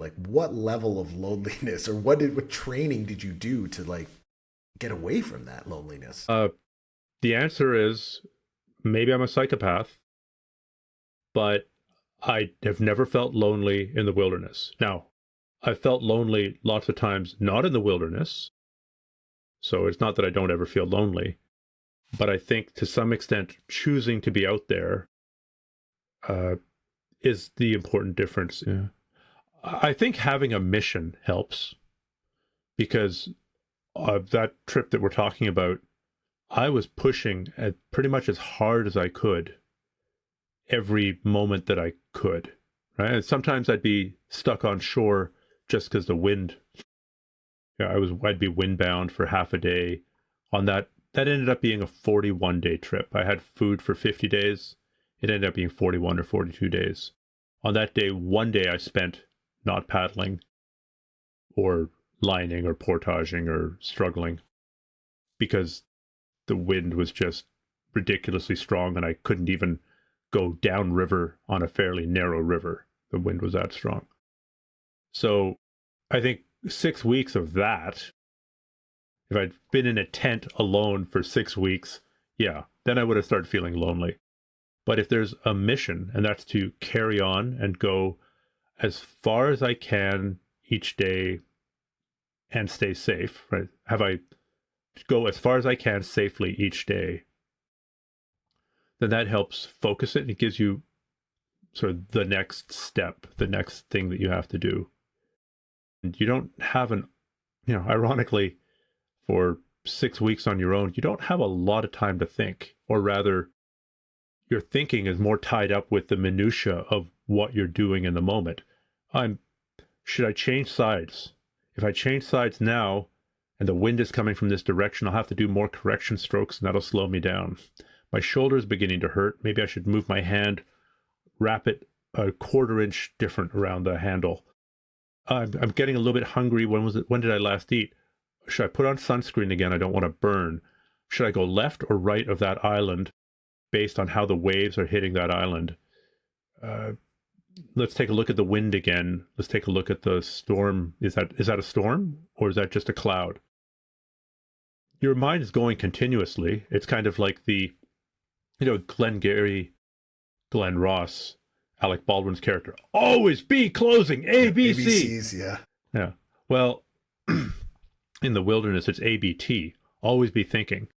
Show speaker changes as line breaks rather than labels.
Like, what level of loneliness, or what training did you do to like get away from that loneliness?
Uh, the answer is maybe I'm a psychopath, but I have never felt lonely in the wilderness. Now, I felt lonely lots of times not in the wilderness, so it's not that I don't ever feel lonely, but I think to some extent choosing to be out there uh, is the important difference. Yeah. I think having a mission helps because that trip that we're talking about, I was pushing at pretty much as hard as I could every moment that I could. Right, and sometimes I'd be stuck on shore just because the wind. Yeah, I'd be windbound for half a day. On that ended up being a 41-day trip. I had food for 50 days. It ended up being 41 or 42 days. On that day, one day I spent not paddling or lining or portaging or struggling because the wind was just ridiculously strong and I couldn't even go downriver on a fairly narrow river. The wind was that strong. So I think 6 weeks of that, if I'd been in a tent alone for 6 weeks, yeah, then I would have started feeling lonely. But if there's a mission, and that's to carry on and go as far as I can each day and stay safe, right? Have I go as far as I can safely each day, then that helps focus it and it gives you sort of the next step, the next thing that you have to do. And you don't have ironically, for 6 weeks on your own, you don't have a lot of time to think, or rather, your thinking is more tied up with the minutia of what you're doing in the moment. Should I change sides? If I change sides now and the wind is coming from this direction, I'll have to do more correction strokes and that'll slow me down. My shoulder is beginning to hurt. Maybe I should move my hand, wrap it a quarter inch different around the handle. I'm getting a little bit hungry. When did I last eat? Should I put on sunscreen again? I don't want to burn. Should I go left or right of that island based on how the waves are hitting that island? Uh, let's take a look at the wind again. Let's take a look at the storm. Is that a storm or is that just a cloud? Your mind is going continuously. It's kind of like Glenn Ross, Alec Baldwin's character. Always be closing, A,
Yeah,
B, C.
ABCs, yeah.
Yeah. Well, in the wilderness, it's ABT. Always be thinking.